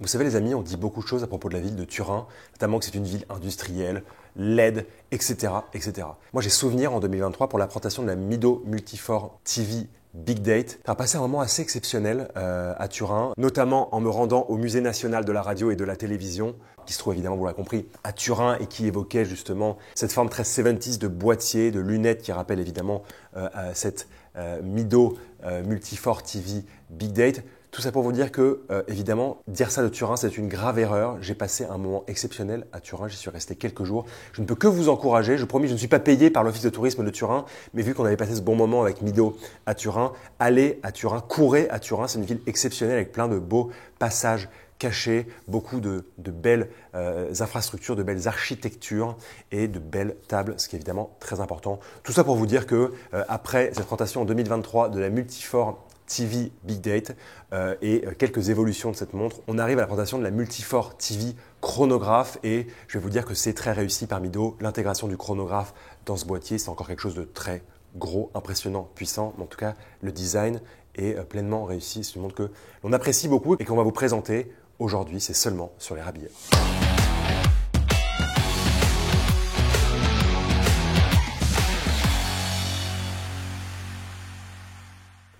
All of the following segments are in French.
Vous savez les amis, on dit beaucoup de choses à propos de la ville de Turin, notamment que c'est une ville industrielle, LED, etc. etc. Moi j'ai souvenir en 2023 pour la présentation de la Mido Multifor TV Big Date, ça a passé un moment assez exceptionnel à Turin, notamment en me rendant au Musée national de la radio et de la télévision, qui se trouve évidemment, vous l'avez compris, à Turin et qui évoquait justement cette forme très 70s de boîtier, de lunettes qui rappelle évidemment cette Mido Multifor TV Big Date. Tout ça pour vous dire que, évidemment, dire ça de Turin, c'est une grave erreur. J'ai passé un moment exceptionnel à Turin, j'y suis resté quelques jours. Je ne peux que vous encourager, je promis, je ne suis pas payé par l'Office de tourisme de Turin, mais vu qu'on avait passé ce bon moment avec Mido à Turin, allez à Turin, courez à Turin, c'est une ville exceptionnelle avec plein de beaux passages cachés, beaucoup de belles infrastructures, de belles architectures et de belles tables, ce qui est évidemment très important. Tout ça pour vous dire que, après cette présentation en 2023 de la Multifor TV Big Date et quelques évolutions de cette montre, on arrive à la présentation de la Multifor TV chronographe et je vais vous dire que c'est très réussi par Mido. L'intégration du chronographe dans ce boîtier, c'est encore quelque chose de très gros, impressionnant, puissant. Mais en tout cas, le design est pleinement réussi. C'est une montre que l'on apprécie beaucoup et qu'on va vous présenter aujourd'hui. C'est seulement sur les Rabillets.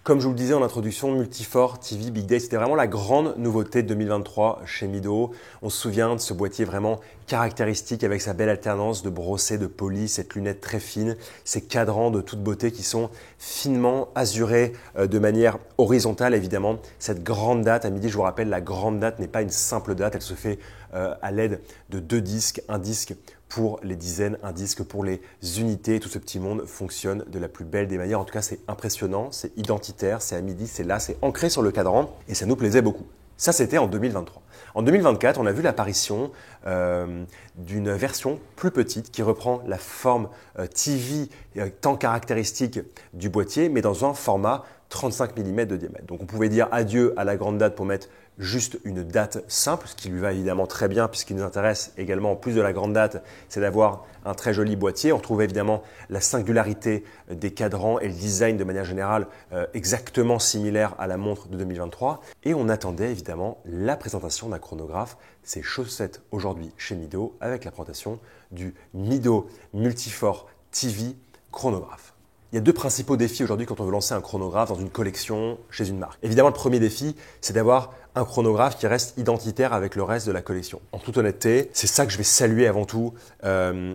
Comme je vous le disais en introduction, Multifor TV Big Date, c'était vraiment la grande nouveauté de 2023 chez Mido. On se souvient de ce boîtier vraiment caractéristique avec sa belle alternance de brossé, de poli, cette lunette très fine, ces cadrans de toute beauté qui sont finement azurés de manière horizontale évidemment. Cette grande date, à midi, je vous rappelle, la grande date n'est pas une simple date, elle se fait à l'aide de deux disques, un disque pour les dizaines, un disque pour les unités. Tout ce petit monde fonctionne de la plus belle des manières. En tout cas, c'est impressionnant, c'est identitaire, c'est à midi, c'est là, c'est ancré sur le cadran et ça nous plaisait beaucoup. Ça, c'était en 2023. En 2024, on a vu l'apparition d'une version plus petite qui reprend la forme TV tant caractéristique du boîtier, mais dans un format 35 mm de diamètre. Donc on pouvait dire adieu à la grande date pour mettre juste une date simple, ce qui lui va évidemment très bien puisqu'il nous intéresse également, en plus de la grande date, c'est d'avoir un très joli boîtier. On retrouve évidemment la singularité des cadrans et le design de manière générale exactement similaire à la montre de 2023. Et on attendait évidemment la présentation d'un chronographe. C'est chose faite aujourd'hui chez Mido avec la présentation du Mido Multifor TV chronographe. Il y a deux principaux défis aujourd'hui quand on veut lancer un chronographe dans une collection chez une marque. Évidemment, le premier défi, c'est d'avoir un chronographe qui reste identitaire avec le reste de la collection. En toute honnêteté, c'est ça que je vais saluer avant tout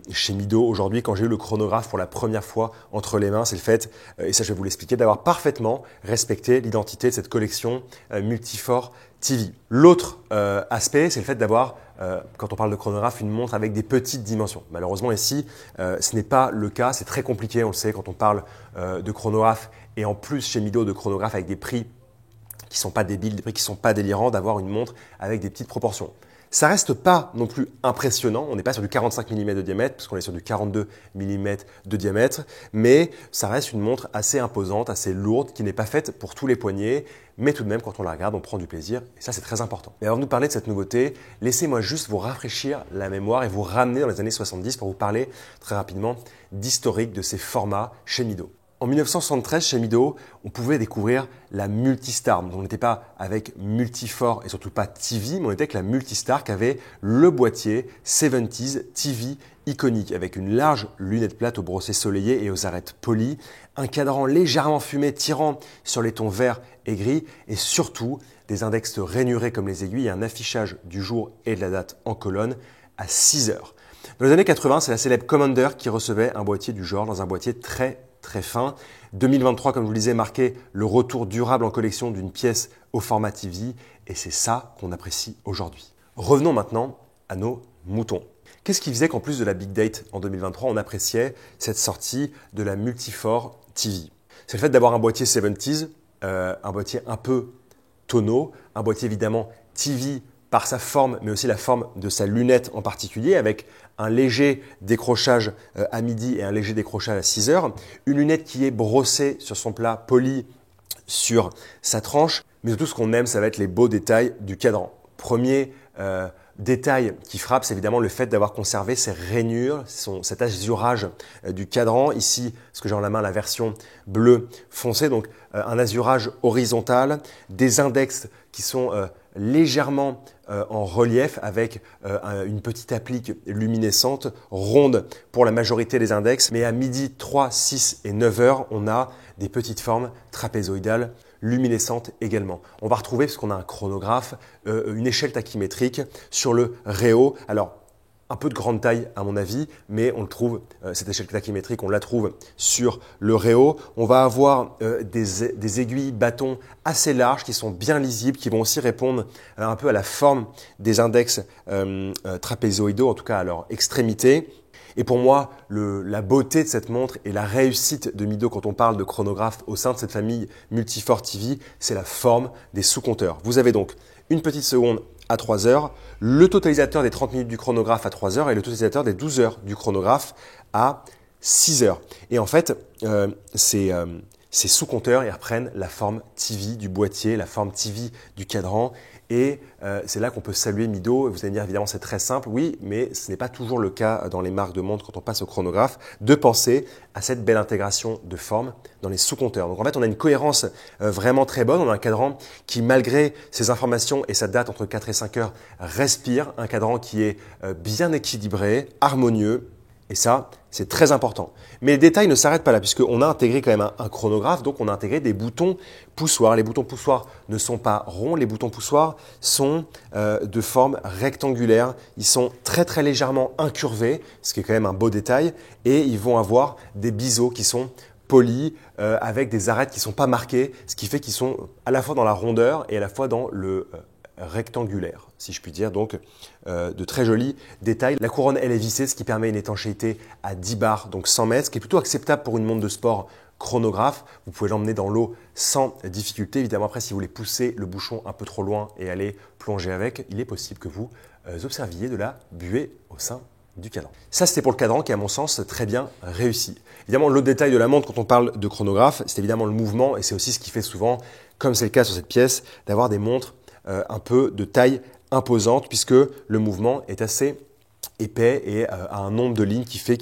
chez Mido aujourd'hui quand j'ai eu le chronographe pour la première fois entre les mains. C'est le fait, et ça je vais vous l'expliquer, d'avoir parfaitement respecté l'identité de cette collection Multifor TV. L'autre aspect, c'est le fait d'avoir, quand on parle de chronographe, une montre avec des petites dimensions. Malheureusement ici, ce n'est pas le cas. C'est très compliqué, on le sait, quand on parle de chronographe et en plus chez Mido de chronographe avec des prix qui ne sont pas débiles, des prix qui ne sont pas délirants, d'avoir une montre avec des petites proportions. Ça reste pas non plus impressionnant, on n'est pas sur du 45 mm de diamètre, parce qu'on est sur du 42 mm de diamètre, mais ça reste une montre assez imposante, assez lourde, qui n'est pas faite pour tous les poignets, mais tout de même, quand on la regarde, on prend du plaisir, et ça, c'est très important. Mais avant de nous parler de cette nouveauté, laissez-moi juste vous rafraîchir la mémoire et vous ramener dans les années 70 pour vous parler très rapidement d'historique de ces formats chez Mido. En 1973, chez Mido, on pouvait découvrir la Multistar. Donc, on n'était pas avec Multifor et surtout pas TV, mais on était avec la Multistar qui avait le boîtier 70s TV iconique avec une large lunette plate au brosset soleillé et aux arêtes polies, un cadran légèrement fumé tirant sur les tons verts et gris et surtout des index rainurés comme les aiguilles et un affichage du jour et de la date en colonne à 6 heures. Dans les années 80, c'est la célèbre Commander qui recevait un boîtier du genre dans un boîtier très fin. 2023, comme je vous le disais, marquait le retour durable en collection d'une pièce au format TV et c'est ça qu'on apprécie aujourd'hui. Revenons maintenant à nos moutons. Qu'est-ce qui faisait qu'en plus de la Big Date en 2023, on appréciait cette sortie de la Multifor TV? C'est le fait d'avoir un boîtier 70s, un boîtier un peu tonneau, un boîtier évidemment TV par sa forme, mais aussi la forme de sa lunette en particulier, avec un léger décrochage à midi et un léger décrochage à 6 heures. Une lunette qui est brossée sur son plat, poli sur sa tranche. Mais surtout, ce qu'on aime, ça va être les beaux détails du cadran. Premier détail qui frappe, c'est évidemment le fait d'avoir conservé ces rainures, cet azurage du cadran. Ici, ce que j'ai en la main, la version bleu foncé, donc un azurage horizontal, des index qui sont légèrement en relief avec une petite applique luminescente ronde pour la majorité des index. Mais à midi 3, 6 et 9 heures, on a des petites formes trapézoïdales luminescentes également. On va retrouver, parce qu'on a un chronographe, une échelle tachymétrique sur le réo. Alors, un peu de grande taille à mon avis, mais on le trouve, cette échelle tachymétrique, on la trouve sur le réo. On va avoir des aiguilles bâtons assez larges qui sont bien lisibles, qui vont aussi répondre un peu à la forme des index trapézoïdaux, en tout cas à leur extrémité. Et pour moi, la beauté de cette montre et la réussite de Mido quand on parle de chronographe au sein de cette famille Multifort TV, c'est la forme des sous-compteurs. Vous avez donc une petite seconde à 3 heures, le totalisateur des 30 minutes du chronographe à 3 heures et le totalisateur des 12 heures du chronographe à 6 heures. Et en fait, ces sous-compteurs, ils reprennent la forme TV du boîtier, la forme TV du cadran. Et c'est là qu'on peut saluer Mido. Vous allez me dire, évidemment, c'est très simple. Oui, mais ce n'est pas toujours le cas dans les marques de montres quand on passe au chronographe, de penser à cette belle intégration de forme dans les sous-compteurs. Donc en fait, on a une cohérence vraiment très bonne. On a un cadran qui, malgré ses informations et sa date entre 4 et 5 heures, respire. Un cadran qui est bien équilibré, harmonieux. Et ça, c'est très important. Mais les détails ne s'arrêtent pas là, puisqu'on a intégré quand même un chronographe, donc on a intégré des boutons poussoirs. Les boutons poussoirs ne sont pas ronds, les boutons poussoirs sont de forme rectangulaire. Ils sont très très légèrement incurvés, ce qui est quand même un beau détail, et ils vont avoir des biseaux qui sont polis, avec des arêtes qui ne sont pas marquées, ce qui fait qu'ils sont à la fois dans la rondeur et à la fois dans le rectangulaire, si je puis dire, donc de très jolis détails. La couronne, elle est vissée, ce qui permet une étanchéité à 10 bars, donc 100 mètres, ce qui est plutôt acceptable pour une montre de sport chronographe. Vous pouvez l'emmener dans l'eau sans difficulté. Évidemment, après, si vous voulez pousser le bouchon un peu trop loin et aller plonger avec, il est possible que vous observiez de la buée au sein du cadran. Ça, c'était pour le cadran qui est, à mon sens, très bien réussi. Évidemment, l'autre détail de la montre quand on parle de chronographe, c'est évidemment le mouvement, et c'est aussi ce qui fait souvent, comme c'est le cas sur cette pièce, d'avoir des montres un peu de taille imposante, puisque le mouvement est assez épais et a un nombre de lignes qui fait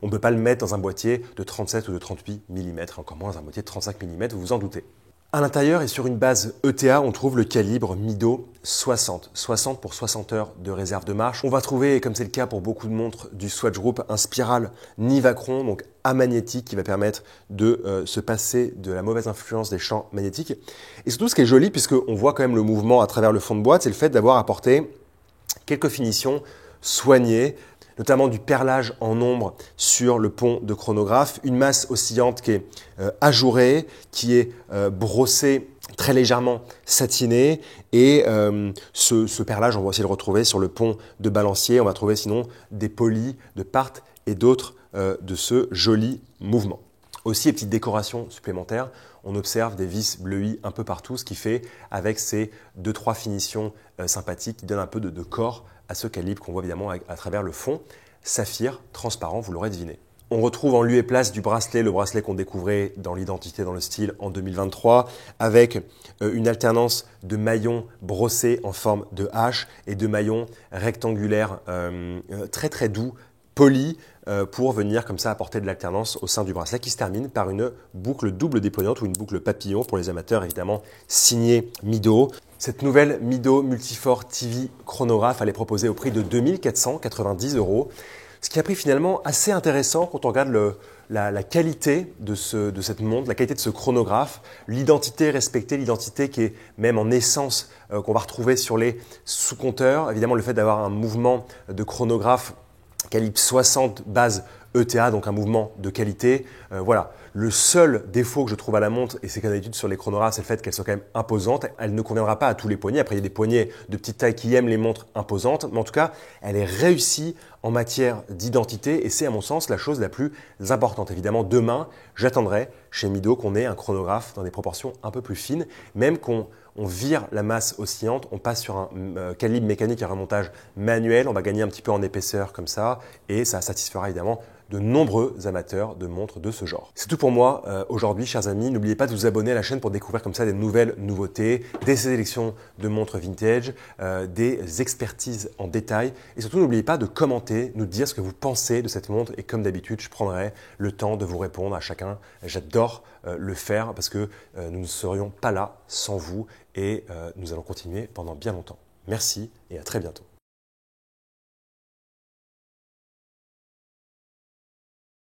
on ne peut pas le mettre dans un boîtier de 37 ou de 38 mm, encore moins dans un boîtier de 35 mm, vous vous en doutez. À l'intérieur et sur une base ETA, on trouve le calibre Mido 60. 60 pour 60 heures de réserve de marche. On va trouver, comme c'est le cas pour beaucoup de montres du Swatch Group, un spiral Nivacron, donc amagnétique, qui va permettre de se passer de la mauvaise influence des champs magnétiques. Et surtout, ce qui est joli, puisqu'on voit quand même le mouvement à travers le fond de boîte, c'est le fait d'avoir apporté quelques finitions soignées, notamment du perlage en ombre sur le pont de chronographe, une masse oscillante qui est ajourée, qui est brossée très légèrement satinée, et ce perlage, on va aussi le retrouver sur le pont de balancier. On va trouver sinon des polis de part et d'autre de ce joli mouvement. Aussi, les petites décorations supplémentaires, on observe des vis bleuies un peu partout, ce qui fait, avec ces 2-3 finitions sympathiques, qui donnent un peu de corps à ce calibre qu'on voit évidemment à travers le fond saphir transparent, vous l'aurez deviné. On retrouve en lieu et place du bracelet, le bracelet qu'on découvrait dans l'identité, dans le style en 2023, avec une alternance de maillons brossés en forme de hache et de maillons rectangulaires très très doux, polis, pour venir comme ça apporter de l'alternance au sein du bracelet, qui se termine par une boucle double déployante ou une boucle papillon pour les amateurs évidemment signée Mido. Cette nouvelle Mido Multifort TV chronographe, elle est proposée au prix de 2 490 €, ce qui a pris finalement assez intéressant quand on regarde la qualité de cette montre, la qualité de ce chronographe, l'identité respectée, l'identité qui est même en essence qu'on va retrouver sur les sous-compteurs. Évidemment, le fait d'avoir un mouvement de chronographe calibre 60 base ETA, donc un mouvement de qualité. Voilà. Le seul défaut que je trouve à la montre, et c'est comme d'habitude sur les chronographes, c'est le fait qu'elle soit quand même imposante. Elle ne conviendra pas à tous les poignets. Après, il y a des poignets de petite taille qui aiment les montres imposantes. Mais en tout cas, elle est réussie en matière d'identité et c'est à mon sens la chose la plus importante. Évidemment, demain, j'attendrai chez Mido qu'on ait un chronographe dans des proportions un peu plus fines, même qu'on vire la masse oscillante, on passe sur un calibre mécanique à remontage manuel, on va gagner un petit peu en épaisseur comme ça et ça satisfera évidemment de nombreux amateurs de montres de ce genre. C'est tout pour moi aujourd'hui, chers amis. N'oubliez pas de vous abonner à la chaîne pour découvrir comme ça des nouvelles nouveautés, des sélections de montres vintage, des expertises en détail. Et surtout, n'oubliez pas de commenter, nous dire ce que vous pensez de cette montre. Et comme d'habitude, je prendrai le temps de vous répondre à chacun. J'adore le faire parce que nous ne serions pas là sans vous et nous allons continuer pendant bien longtemps. Merci et à très bientôt.